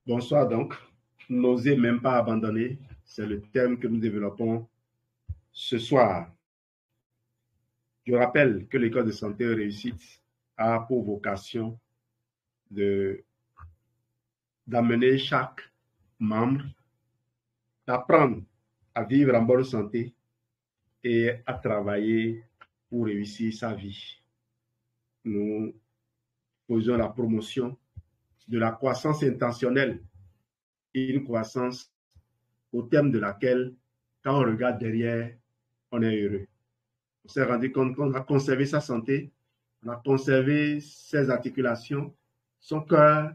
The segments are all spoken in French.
Bonsoir donc. N'osez même pas abandonner, c'est le thème que nous développons ce soir. Je rappelle que l'école de santé réussite a pour vocation d'amener chaque membre à apprendre à vivre en bonne santé et à travailler pour réussir sa vie. Nous faisons la promotion de la croissance intentionnelle, une croissance au terme de laquelle, quand on regarde derrière, on est heureux. On s'est rendu compte qu'on a conservé sa santé, on a conservé ses articulations, son cœur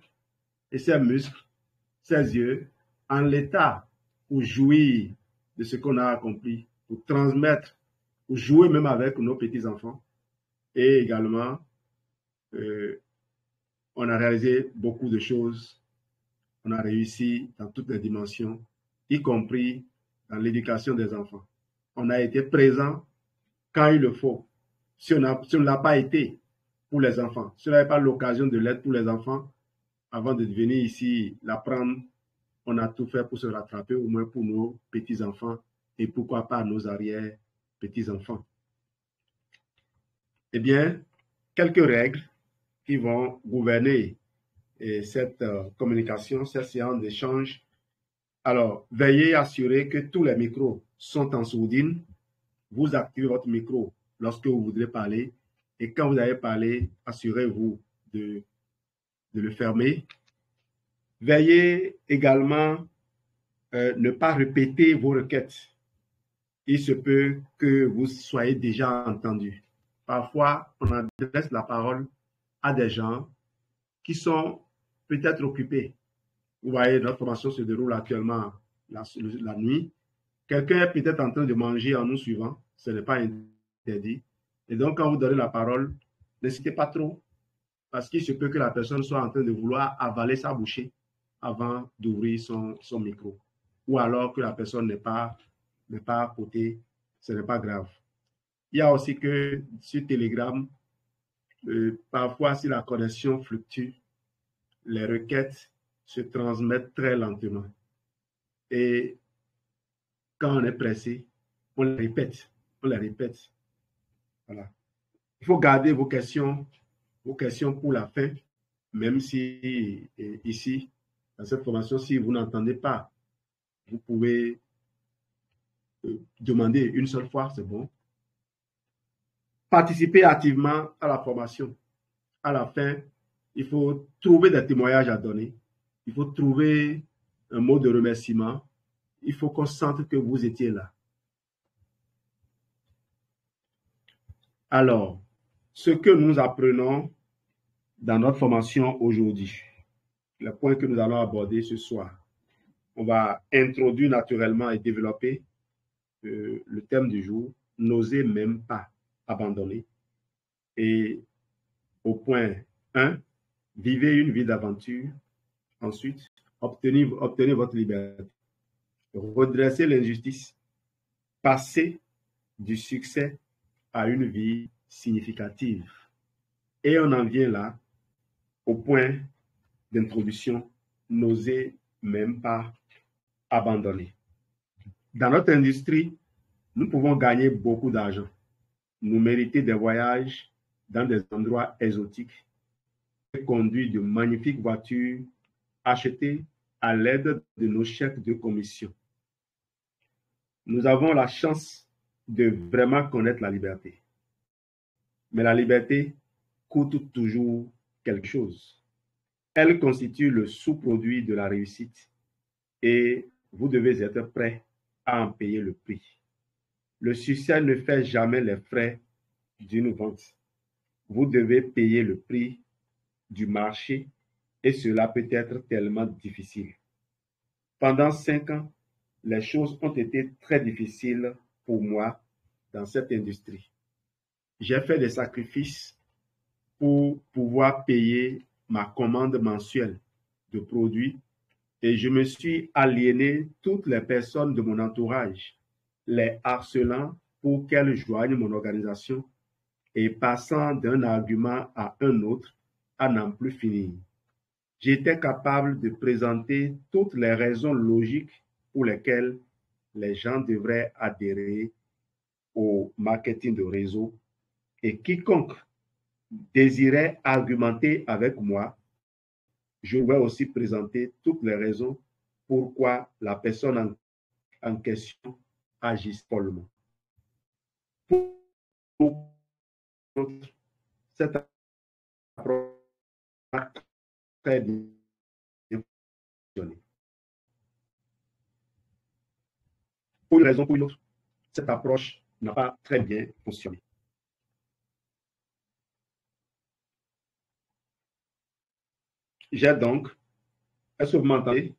et ses muscles, ses yeux, en l'état pour jouir de ce qu'on a accompli, pour transmettre, pour jouer même avec nos petits-enfants. Et également, on a réalisé beaucoup de choses. On a réussi dans toutes les dimensions, y compris dans l'éducation des enfants. On a été présent quand il le faut. Si on ne l'a pas été pour les enfants, si on n'avait pas l'occasion de l'être pour les enfants, avant de venir ici l'apprendre, on a tout fait pour se rattraper, au moins pour nos petits-enfants et pourquoi pas nos arrière-petits-enfants. Eh bien, quelques règles qui vont gouverner cette communication, cette séance d'échange. Alors, veillez à assurer que tous les micros sont en sourdine. Vous activez votre micro lorsque vous voudrez parler. Et quand vous allez parler, assurez-vous de le fermer. Veillez également ne pas répéter vos requêtes. Il se peut que vous soyez déjà entendu. Parfois, on adresse la parole à des gens qui sont peut-être occupés. Vous voyez, notre formation se déroule actuellement la nuit. Quelqu'un est peut-être en train de manger en nous suivant. Ce n'est pas interdit. Et donc, quand vous donnez la parole, n'hésitez pas trop, parce qu'il se peut que la personne soit en train de vouloir avaler sa bouchée avant d'ouvrir son micro. Ou alors que la personne n'est pas à côté, ce n'est pas grave. Il y a aussi que sur Telegram, parfois si la connexion fluctue, les requêtes se transmettent très lentement. Et quand on est pressé, on les répète. Voilà. Il faut garder vos questions pour la fin, même si ici, dans cette formation, si vous n'entendez pas, vous pouvez demander une seule fois, c'est bon. Participez activement à la formation. À la fin, il faut trouver des témoignages à donner. Il faut trouver un mot de remerciement. Il faut qu'on sente que vous étiez là. Alors, ce que nous apprenons dans notre formation aujourd'hui, le point que nous allons aborder ce soir, on va introduire naturellement et développer le thème du jour, n'osez même pas abandonner. Et au point 1, vivez une vie d'aventure. Ensuite, obtenez votre liberté. Redressez l'injustice. Passez du succès à une vie significative. Et on en vient là au point d'introduction, n'osez même pas abandonner. Dans notre industrie, nous pouvons gagner beaucoup d'argent, nous mériter des voyages dans des endroits exotiques, conduire de magnifiques voitures achetées à l'aide de nos chèques de commission. Nous avons la chance de vraiment connaître la liberté. Mais la liberté coûte toujours quelque chose. Elle constitue le sous-produit de la réussite et vous devez être prêt à en payer le prix. Le succès ne fait jamais les frais d'une vente. Vous devez payer le prix du marché et cela peut être tellement difficile. Pendant 5 ans, les choses ont été très difficiles pour moi dans cette industrie. J'ai fait des sacrifices pour pouvoir payer ma commande mensuelle de produits et je me suis aliéné toutes les personnes de mon entourage, les harcelant pour qu'elles joignent mon organisation et passant d'un argument à un autre à n'en plus finir. j'étais capable de présenter toutes les raisons logiques pour lesquelles les gens devraient adhérer au marketing de réseau et quiconque désirait argumenter avec moi, je vais aussi présenter toutes les raisons pourquoi la personne en question agit follement. Pour cette approche très bien fonctionné. Pour une raison ou pour une autre, cette approche n'a pas très bien fonctionné. J'ai donc, est-ce que vous m'entendez?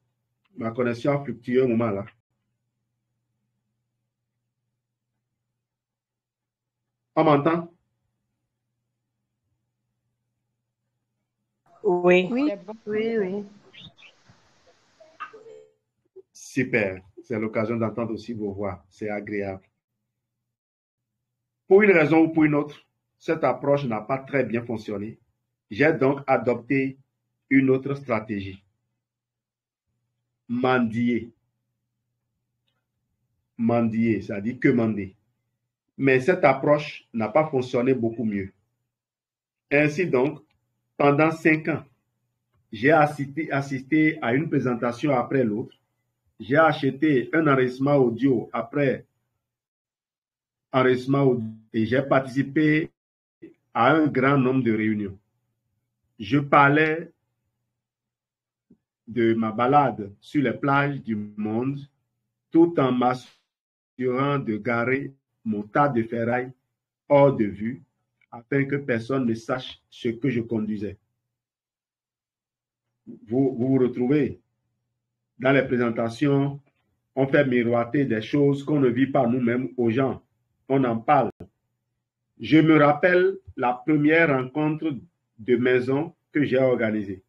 Ma connexion a fluctué un moment là. On m'entend? Oui. Oui, Bon. oui. Super. C'est l'occasion d'entendre aussi vos voix. C'est agréable. Pour une raison ou pour une autre, cette approche n'a pas très bien fonctionné. J'ai donc adopté une autre stratégie. Mendier. Mendier, c'est-à-dire quemander. Mais cette approche n'a pas fonctionné beaucoup mieux. Ainsi donc, pendant 5 ans, j'ai assisté à une présentation après l'autre. J'ai acheté un enregistrement audio après enregistrement audio et j'ai participé à un grand nombre de réunions. Je parlais de ma balade sur les plages du monde tout en m'assurant de garer mon tas de ferraille hors de vue afin que personne ne sache ce que je conduisais. Vous retrouvez dans les présentations, on fait miroiter des choses qu'on ne vit pas nous-mêmes aux gens. On en parle. Je me rappelle la première rencontre de maison que j'ai organisée.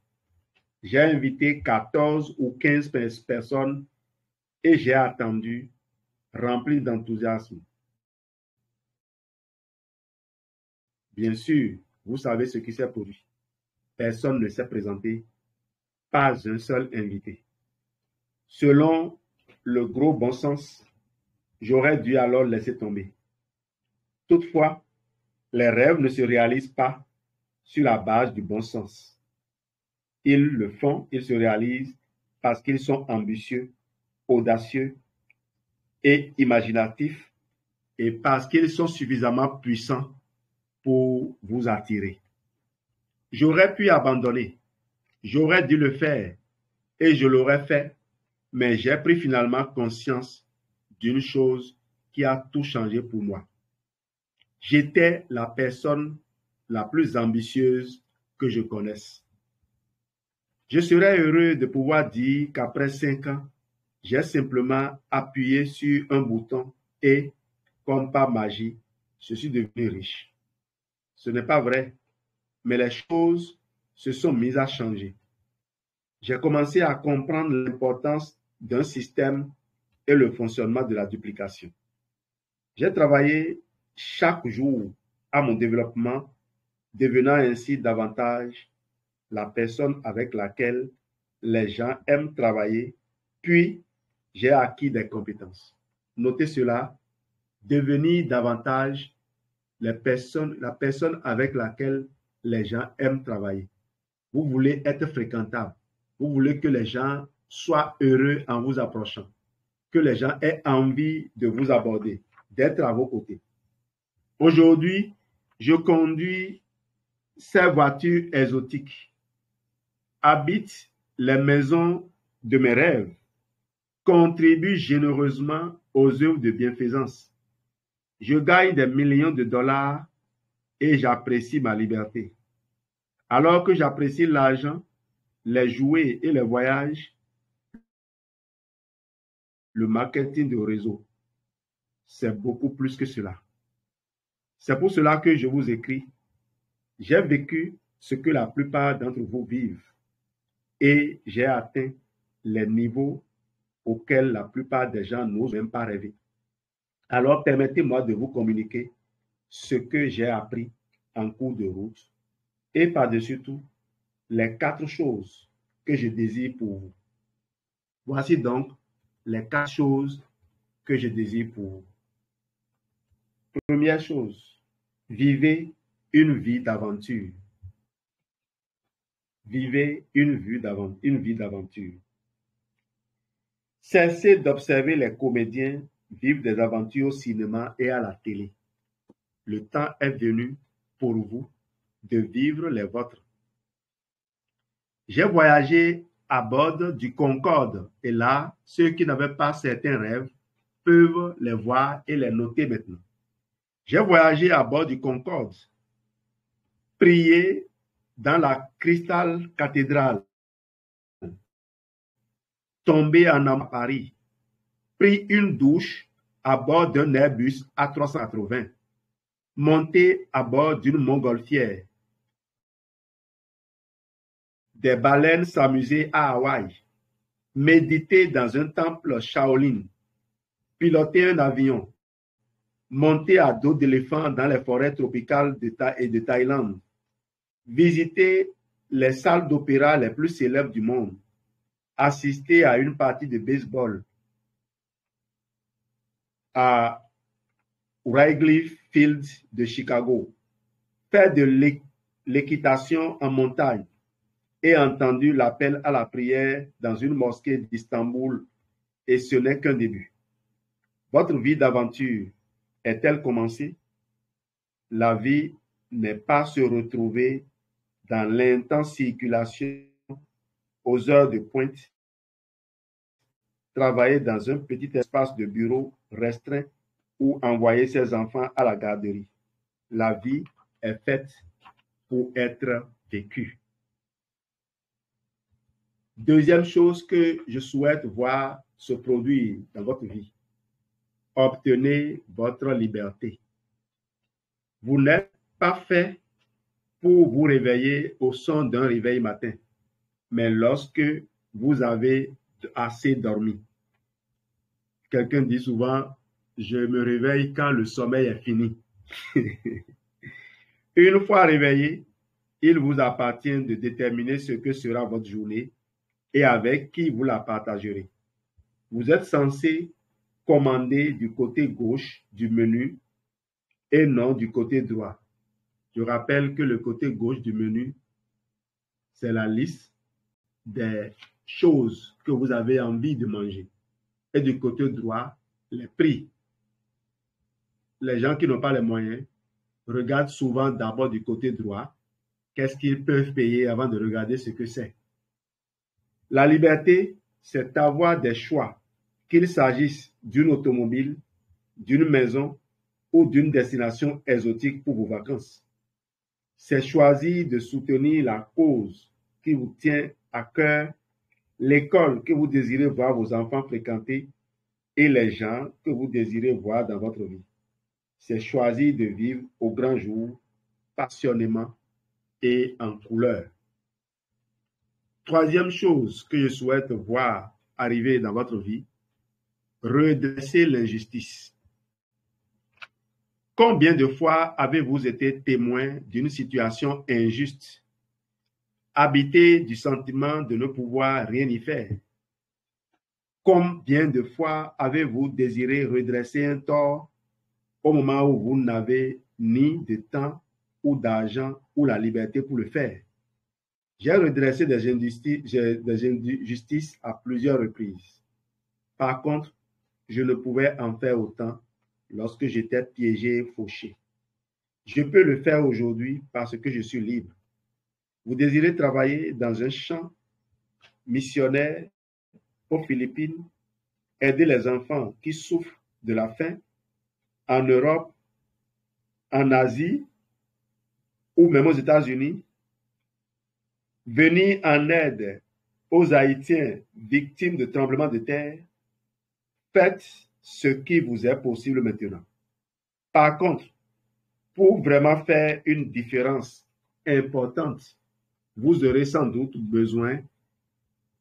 J'ai invité 14 ou 15 personnes et j'ai attendu, rempli d'enthousiasme. Bien sûr, vous savez ce qui s'est produit. Personne ne s'est présenté, pas un seul invité. Selon le gros bon sens, j'aurais dû alors laisser tomber. Toutefois, les rêves ne se réalisent pas sur la base du bon sens. Ils le font, ils se réalisent parce qu'ils sont ambitieux, audacieux et imaginatifs et parce qu'ils sont suffisamment puissants pour vous attirer. J'aurais pu abandonner, j'aurais dû le faire et je l'aurais fait, mais j'ai pris finalement conscience d'une chose qui a tout changé pour moi. J'étais la personne la plus ambitieuse que je connaisse. Je serais heureux de pouvoir dire qu'après 5 ans, j'ai simplement appuyé sur un bouton et, comme par magie, je suis devenu riche. Ce n'est pas vrai, mais les choses se sont mises à changer. J'ai commencé à comprendre l'importance d'un système et le fonctionnement de la duplication. J'ai travaillé chaque jour à mon développement, devenant ainsi davantage la personne avec laquelle les gens aiment travailler, puis j'ai acquis des compétences. Notez cela, devenir davantage la personne avec laquelle les gens aiment travailler. Vous voulez être fréquentable. Vous voulez que les gens soient heureux en vous approchant, que les gens aient envie de vous aborder, d'être à vos côtés. Aujourd'hui, je conduis ces voitures exotiques, habite les maisons de mes rêves, contribue généreusement aux œuvres de bienfaisance. Je gagne des millions de dollars et j'apprécie ma liberté. Alors que j'apprécie l'argent, les jouets et les voyages, le marketing de réseau, c'est beaucoup plus que cela. C'est pour cela que je vous écris. J'ai vécu ce que la plupart d'entre vous vivent et j'ai atteint les niveaux auxquels la plupart des gens n'osent même pas rêver. Alors permettez-moi de vous communiquer ce que j'ai appris en cours de route et par-dessus tout, les 4 choses que je désire pour vous. Voici donc les 4 choses que je désire pour vous. Première chose, vivez une vie d'aventure. Vivez une vie d'aventure. Cessez d'observer les comédiens vivre des aventures au cinéma et à la télé. Le temps est venu pour vous de vivre les vôtres. J'ai voyagé à bord du Concorde et là, ceux qui n'avaient pas certains rêves peuvent les voir et les noter maintenant. J'ai voyagé à bord du Concorde, prié dans la Crystal Cathédrale, tombé en amour à Paris, pris une douche à bord d'un Airbus A380, monté à bord d'une montgolfière, des baleines s'amuser à Hawaï, méditer dans un temple Shaolin, piloter un avion, monter à dos d'éléphant dans les forêts tropicales de Thaïlande, visiter les salles d'opéra les plus célèbres du monde, assister à une partie de baseball à Wrigley Field de Chicago, faire de l'équitation en montagne et entendu l'appel à la prière dans une mosquée d'Istanbul, et ce n'est qu'un début. Votre vie d'aventure est-elle commencée? La vie n'est pas se retrouver dans l'intense circulation aux heures de pointe, travailler dans un petit espace de bureau restreint ou envoyer ses enfants à la garderie. La vie est faite pour être vécue. Deuxième chose que je souhaite voir se produire dans votre vie, obtenez votre liberté. Vous n'êtes pas fait pour vous réveiller au son d'un réveil matin, mais lorsque vous avez assez dormi. Quelqu'un dit souvent, je me réveille quand le sommeil est fini. Une fois réveillé, il vous appartient de déterminer ce que sera votre journée et avec qui vous la partagerez. Vous êtes censé commander du côté gauche du menu et non du côté droit. Je rappelle que le côté gauche du menu, c'est la liste des choses que vous avez envie de manger. Et du côté droit, les prix. Les gens qui n'ont pas les moyens regardent souvent d'abord du côté droit qu'est-ce qu'ils peuvent payer avant de regarder ce que c'est. La liberté, c'est avoir des choix, qu'il s'agisse d'une automobile, d'une maison ou d'une destination exotique pour vos vacances. C'est choisir de soutenir la cause qui vous tient à cœur, l'école que vous désirez voir vos enfants fréquenter et les gens que vous désirez voir dans votre vie. C'est choisir de vivre au grand jour, passionnément et en couleur. Troisième chose que je souhaite voir arriver dans votre vie, redresser l'injustice. Combien de fois avez-vous été témoin d'une situation injuste, habité du sentiment de ne pouvoir rien y faire? Combien de fois avez-vous désiré redresser un tort au moment où vous n'avez ni de temps ou d'argent ou la liberté pour le faire? J'ai redressé des injustices à plusieurs reprises. Par contre, je ne pouvais en faire autant lorsque j'étais piégé et fauché. Je peux le faire aujourd'hui parce que je suis libre. Vous désirez travailler dans un champ missionnaire aux Philippines, aider les enfants qui souffrent de la faim en Europe, en Asie ou même aux États-Unis, venir en aide aux Haïtiens victimes de tremblements de terre, faites ce qui vous est possible maintenant. Par contre, pour vraiment faire une différence importante, vous aurez sans doute besoin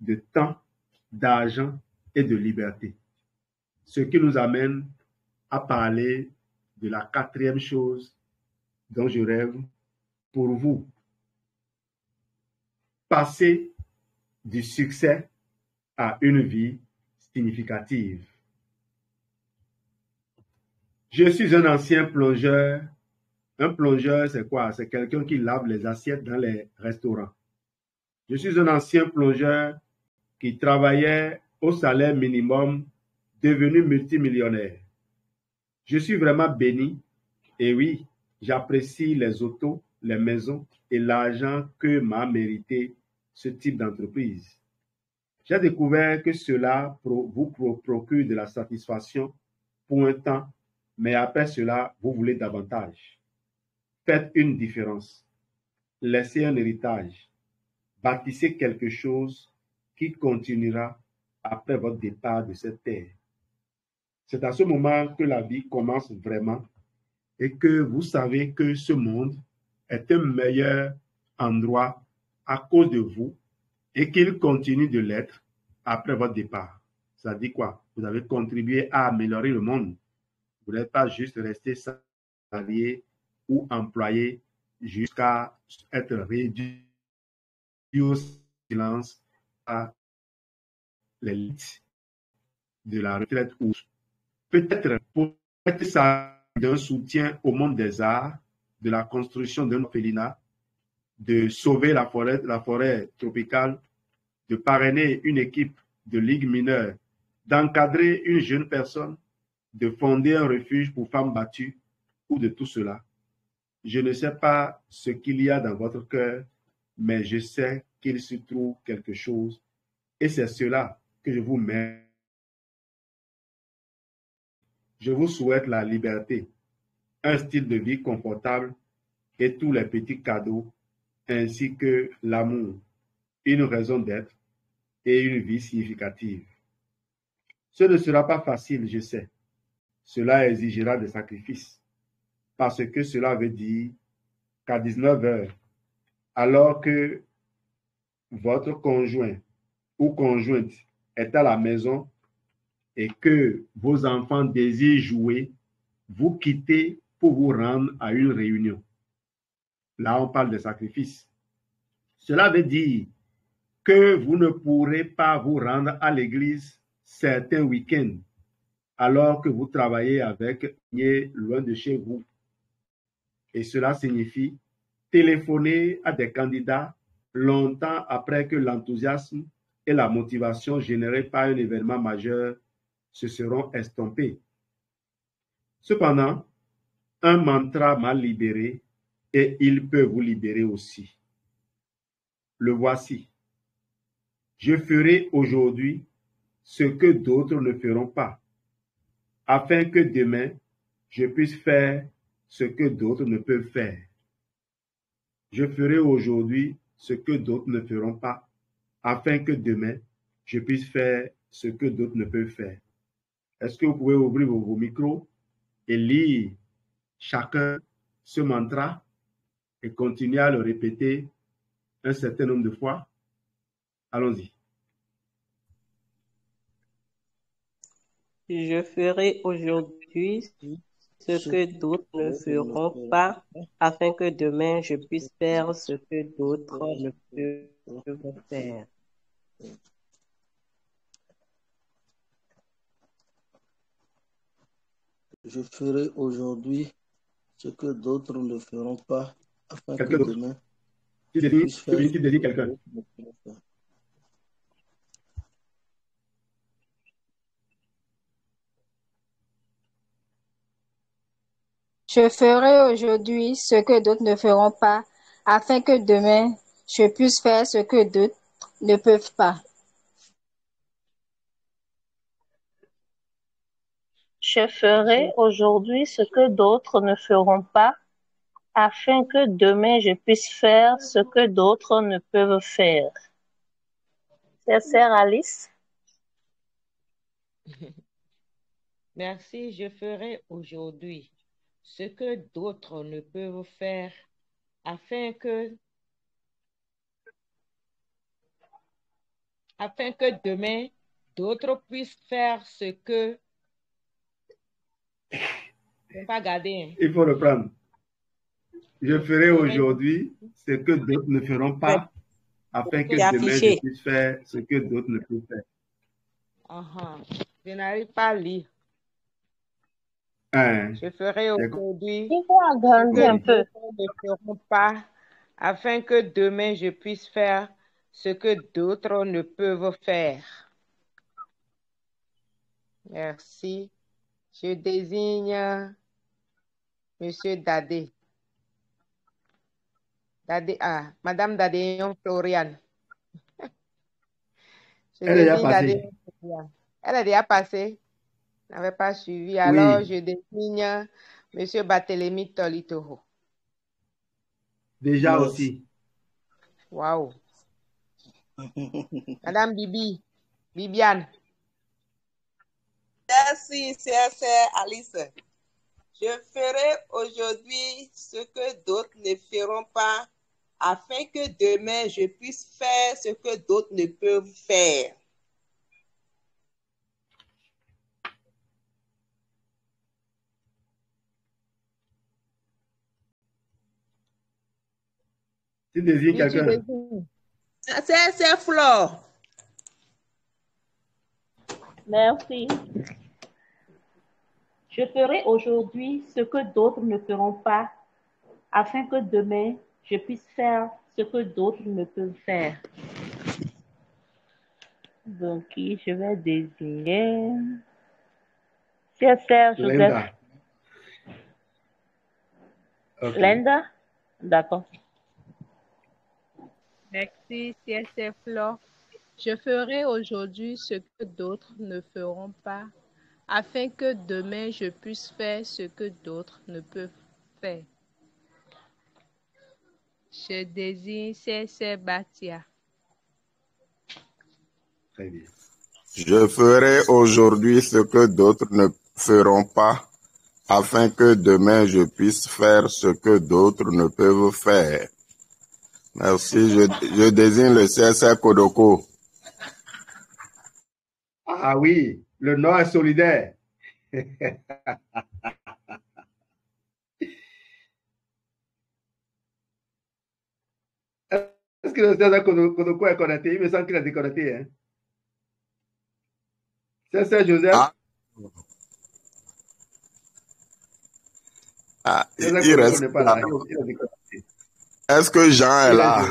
de temps, d'argent et de liberté. Ce qui nous amène à parler de la quatrième chose dont je rêve pour vous. Passez du succès à une vie significative. Je suis un ancien plongeur. Un plongeur, c'est quoi? C'est quelqu'un qui lave les assiettes dans les restaurants. Je suis un ancien plongeur qui travaillait au salaire minimum, devenu multimillionnaire. Je suis vraiment béni et oui, j'apprécie les autos, les maisons et l'argent que m'a mérité ce type d'entreprise. J'ai découvert que cela vous procure de la satisfaction pour un temps, mais après cela, vous voulez davantage. Faites une différence. Laissez un héritage. Bâtissez quelque chose qui continuera après votre départ de cette terre. C'est à ce moment que la vie commence vraiment et que vous savez que ce monde est un meilleur endroit à cause de vous et qu'il continue de l'être après votre départ. Ça dit quoi? Vous avez contribué à améliorer le monde. Vous n'êtes pas juste resté salarié ou employé jusqu'à être réduit au silence à l'élite de la retraite ou peut-être pour être ça d'un soutien au monde des arts, de la construction d'un orphelinat, de sauver la forêt tropicale, de parrainer une équipe de ligue mineure, d'encadrer une jeune personne, de fonder un refuge pour femmes battues ou de tout cela. Je ne sais pas ce qu'il y a dans votre cœur, mais je sais qu'il se trouve quelque chose et c'est cela que je vous mets. Je vous souhaite la liberté, un style de vie confortable et tous les petits cadeaux, ainsi que l'amour, une raison d'être et une vie significative. Ce ne sera pas facile, je sais. Cela exigera des sacrifices, parce que cela veut dire qu'à 19 heures, alors que votre conjoint ou conjointe est à la maison et que vos enfants désirent jouer, vous quittez pour vous rendre à une réunion. Là, on parle de sacrifice. Cela veut dire que vous ne pourrez pas vous rendre à l'église certains week-ends alors que vous travaillez avec loin de chez vous. Et cela signifie téléphoner à des candidats longtemps après que l'enthousiasme et la motivation générés par un événement majeur se seront estompés. Cependant, un mantra m'a libéré et il peut vous libérer aussi. Le voici. Je ferai aujourd'hui ce que d'autres ne feront pas, afin que demain, je puisse faire ce que d'autres ne peuvent faire. Je ferai aujourd'hui ce que d'autres ne feront pas, afin que demain, je puisse faire ce que d'autres ne peuvent faire. Est-ce que vous pouvez ouvrir vos micros et lire chacun ce mantra et continuer à le répéter un certain nombre de fois? Allons-y. Je ferai aujourd'hui ce que d'autres ne feront pas, afin que demain je puisse faire ce que d'autres ne peuvent faire. Je ferai aujourd'hui ce que d'autres ne feront pas, afin que demain je puisse faire ce que quelqu'un. Je ferai aujourd'hui ce que d'autres ne feront pas, afin que demain je puisse faire ce que d'autres ne peuvent pas. Je ferai aujourd'hui ce que d'autres ne feront pas, afin que demain je puisse faire ce que d'autres ne peuvent faire. C'est Sœur Alice. Merci, je ferai aujourd'hui ce que d'autres ne peuvent faire, afin que demain d'autres puissent faire ce que... Pas garder. Il faut reprendre. Je ferai aujourd'hui ce que d'autres ne feront pas, afin que C'est demain je affiché. puisse faire ce que d'autres ne peuvent faire. Je n'arrive pas à lire. Hein, Je ferai aujourd'hui Il faut agrandir un ce que peu. d'autres ne feront pas, afin que demain je puisse faire ce que d'autres ne peuvent faire. Merci. Je désigne Monsieur Dadé. Madame Dadéon Florian. Je Elle est déjà désigne passée. Dadéon Florian. Elle est déjà passée. N'avait pas suivi. Oui, Alors, je désigne Monsieur Barthélemy Tolitoro. déjà Merci. aussi. Waouh. Madame Bibiane. Merci, c'est Alice. Je ferai aujourd'hui ce que d'autres ne feront pas, afin que demain je puisse faire ce que d'autres ne peuvent faire. Tu désignes Qui tu quelqu'un? désignes? C'est Flore. Merci. Je ferai aujourd'hui ce que d'autres ne feront pas, afin que demain je puisse faire ce que d'autres ne peuvent faire. Donc, je vais désigner CSR Joseph. Linda. Ok. Linda? D'accord. Merci, CSF Flore. Je ferai aujourd'hui ce que d'autres ne feront pas, afin que demain je puisse faire ce que d'autres ne peuvent faire. Je désigne CSF Batia. Très bien. Je ferai aujourd'hui ce que d'autres ne feront pas, afin que demain je puisse faire ce que d'autres ne peuvent faire. Merci. Je désigne le CSR Kodoko. Ah oui, le Nord est solidaire. Est-ce que le CSR Kodoko est connecté? Il me semble qu'il a déconnecté. Hein? CSR Joseph? CSR Il Kodoko reste n'est pas là. là. Il a déconnecté. Est-ce que Jean est là?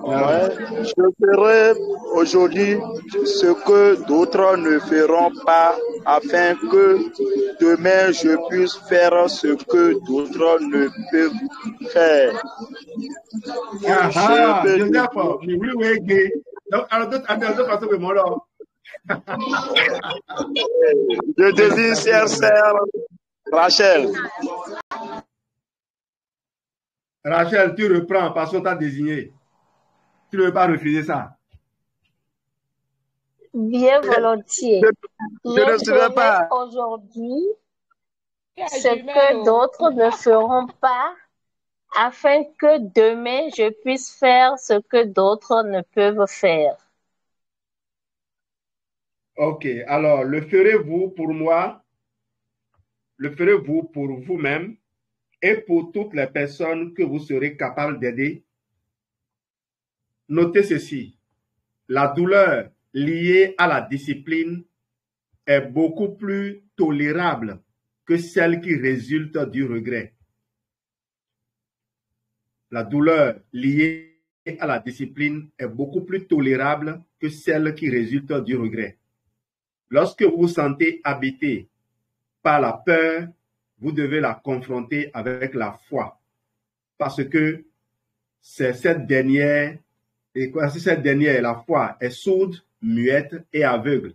Ouais, je ferai aujourd'hui ce que d'autres ne feront pas, afin que demain je puisse faire ce que d'autres ne peuvent faire. Ah, Je Joseph, vais oui, oui, gay. Donc, alors, d'autres façons de mon là. je désigne sœur Rachel. Rachel, tu reprends parce qu'on t'a désigné. Tu ne veux pas refuser ça. Bien volontiers. Je ne serai pas. Aujourd'hui ce que d'autres ne feront pas, afin que demain je puisse faire ce que d'autres ne peuvent faire. Ok, alors, le ferez-vous pour moi? Le ferez-vous pour vous-même et pour toutes les personnes que vous serez capable d'aider? Notez ceci, la douleur liée à la discipline est beaucoup plus tolérable que celle qui résulte du regret. La douleur liée à la discipline est beaucoup plus tolérable que celle qui résulte du regret. Lorsque vous vous sentez habité par la peur, vous devez la confronter avec la foi, parce que c'est cette dernière, la foi, est sourde, muette et aveugle.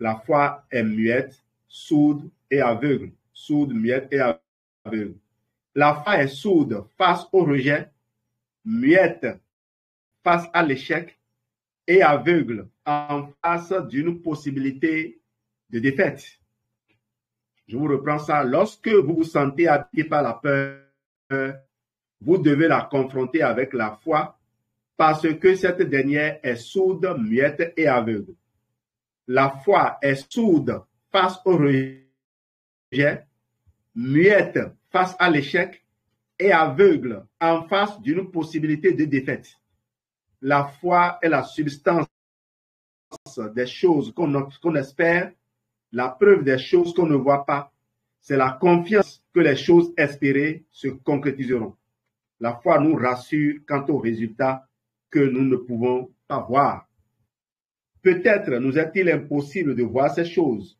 La foi est muette, sourde et aveugle. Sourde, muette et aveugle. La foi est sourde face au rejet, muette face à l'échec et aveugle en face d'une possibilité de défaite. Je vous reprends ça. Lorsque vous vous sentez habité par la peur, vous devez la confronter avec la foi parce que cette dernière est sourde, muette et aveugle. La foi est sourde face au rejet, muette face à l'échec et aveugle en face d'une possibilité de défaite. La foi est la substance des choses qu'on espère, la preuve des choses qu'on ne voit pas. C'est la confiance que les choses espérées se concrétiseront. La foi nous rassure quant aux résultats que nous ne pouvons pas voir. Peut-être nous est-il impossible de voir ces choses,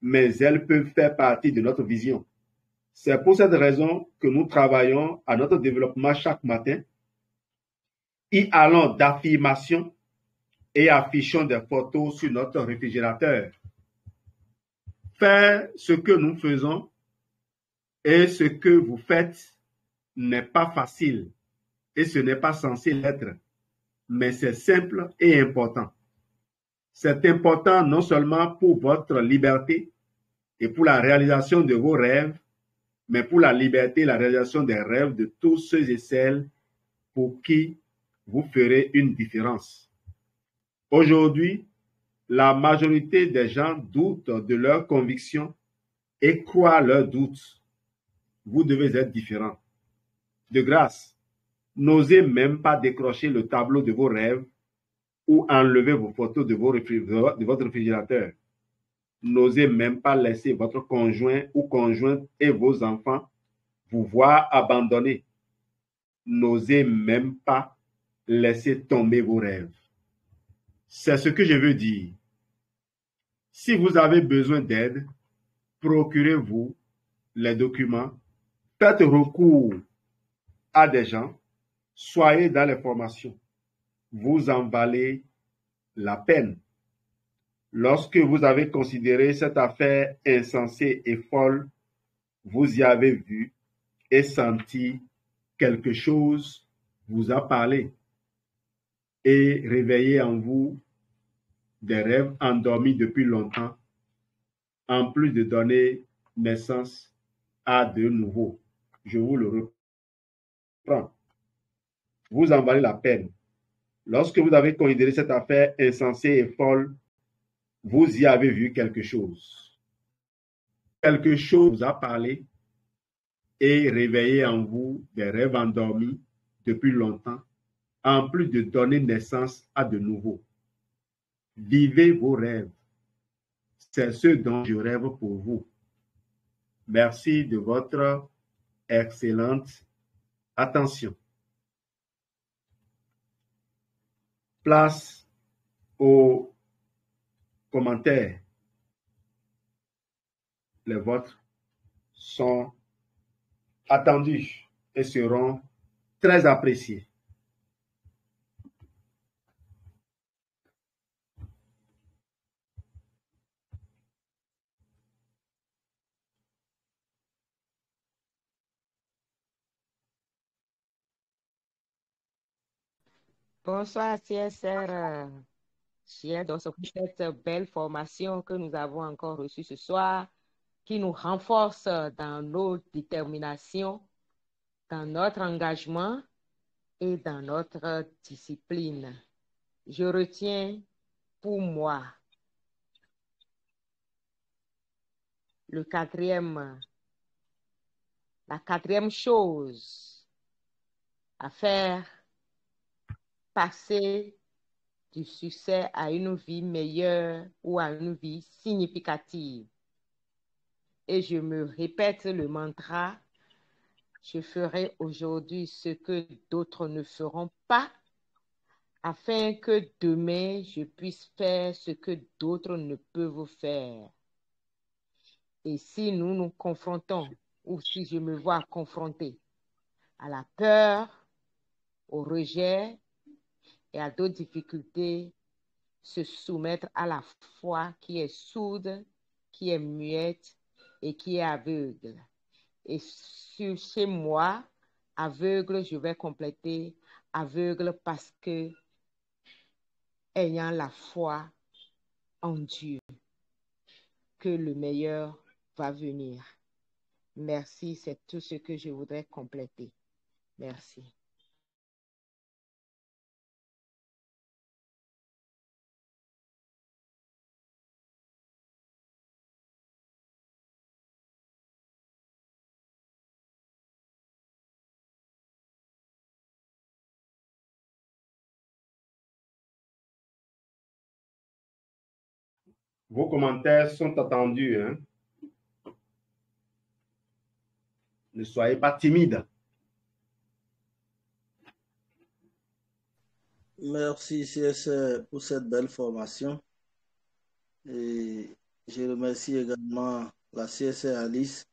mais elles peuvent faire partie de notre vision. C'est pour cette raison que nous travaillons à notre développement chaque matin, y allons d'affirmation et affichons des photos sur notre réfrigérateur. Faire ce que nous faisons et ce que vous faites n'est pas facile et ce n'est pas censé l'être, mais c'est simple et important. C'est important non seulement pour votre liberté et pour la réalisation de vos rêves, mais pour la liberté et la réalisation des rêves de tous ceux et celles pour qui vous ferez une différence. Aujourd'hui, la majorité des gens doutent de leurs convictions et croient leurs doutes. Vous devez être différent. De grâce, n'osez même pas décrocher le tableau de vos rêves ou enlever vos photos de votre réfrigérateur. N'osez même pas laisser votre conjoint ou conjointe et vos enfants vous voir abandonnés. N'osez même pas laisser tomber vos rêves. C'est ce que je veux dire. Si vous avez besoin d'aide, procurez-vous les documents, faites recours à des gens, soyez dans les formations. Vous en valez la peine. Lorsque vous avez considéré cette affaire insensée et folle, vous y avez vu et senti quelque chose vous a parlé et réveillé en vous des rêves endormis depuis longtemps, en plus de donner naissance à de nouveaux. Je vous le reprends. Vous en valez la peine. Lorsque vous avez considéré cette affaire insensée et folle, vous y avez vu quelque chose. Quelque chose vous a parlé et réveillé en vous des rêves endormis depuis longtemps, en plus de donner naissance à de nouveaux. Vivez vos rêves. C'est ce dont je rêve pour vous. Merci de votre excellente attention. Place aux commentaires. Les votes sont attendus et seront très appréciés. Bonsoir, CSR. Chers, donc cette belle formation que nous avons encore reçue ce soir, qui nous renforce dans nos déterminations, dans notre engagement et dans notre discipline. Je retiens pour moi la quatrième chose à faire, passer du succès à une vie meilleure ou à une vie significative. Et je me répète le mantra, je ferai aujourd'hui ce que d'autres ne feront pas, afin que demain je puisse faire ce que d'autres ne peuvent faire. Et si nous nous confrontons, ou si je me vois confronté à la peur, au rejet et à d'autres difficultés, se soumettre à la foi qui est sourde, qui est muette et qui est aveugle. Et chez moi, aveugle, je vais compléter aveugle parce que ayant la foi en Dieu, que le meilleur va venir. Merci, c'est tout ce que je voudrais compléter. Merci. Vos commentaires sont attendus. Hein? Ne soyez pas timides. Merci CSR pour cette belle formation. Et je remercie également la CSR Alice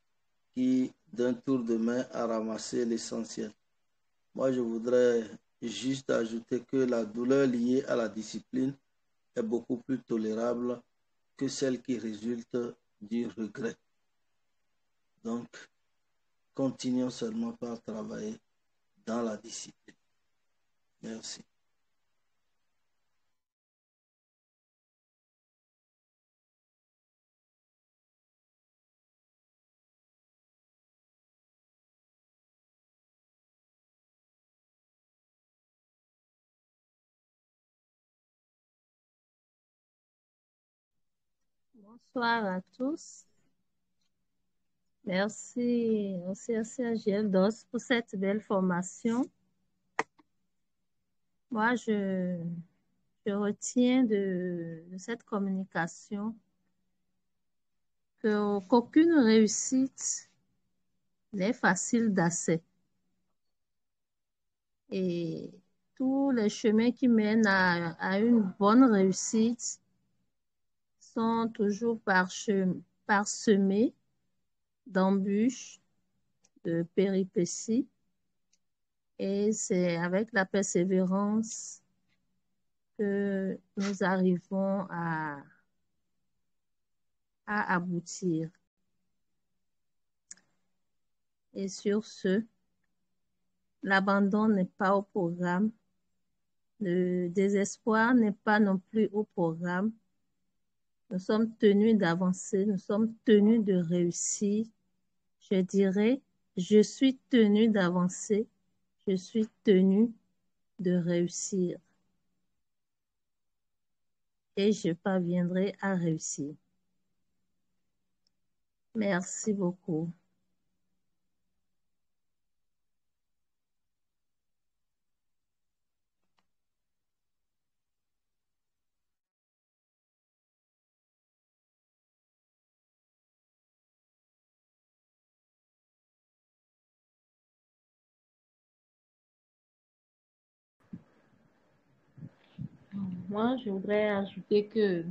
qui, d'un tour de main, a ramassé l'essentiel. Moi, je voudrais juste ajouter que la douleur liée à la discipline est beaucoup plus tolérable que celle qui résulte du regret. Donc, continuons seulement par travailler dans la discipline. Merci. Bonsoir à tous. Merci au CSR GLDOS pour cette belle formation. Moi, je retiens de cette communication qu'aucune réussite n'est facile d'accès. Et tous les chemins qui mènent à une bonne réussite sont toujours parsemés d'embûches, de péripéties. Et c'est avec la persévérance que nous arrivons à aboutir. Et sur ce, l'abandon n'est pas au programme. Le désespoir n'est pas non plus au programme. Nous sommes tenus d'avancer, nous sommes tenus de réussir. Je dirais, je suis tenu d'avancer, je suis tenu de réussir. Et je parviendrai à réussir. Merci beaucoup. Moi, je voudrais ajouter que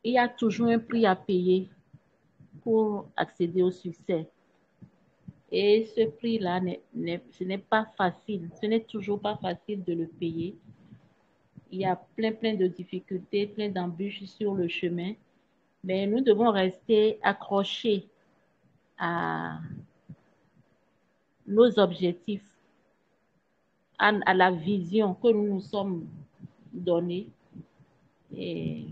il y a toujours un prix à payer pour accéder au succès. Et ce prix-là, ce n'est pas facile. Ce n'est toujours pas facile de le payer. Il y a plein de difficultés, plein d'embûches sur le chemin. Mais nous devons rester accrochés à nos objectifs, à la vision que nous nous sommes donnée et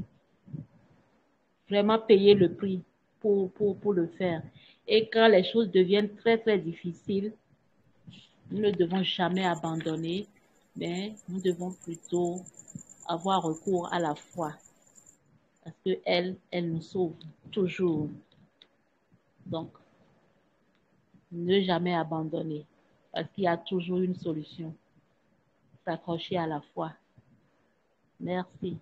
vraiment payer le prix pour le faire. Et quand les choses deviennent très difficiles, nous ne devons jamais abandonner, mais nous devons plutôt avoir recours à la foi parce qu'elle nous sauve toujours. Donc, ne jamais abandonner parce qu'il y a toujours une solution. S'accrocher à la foi. Merci.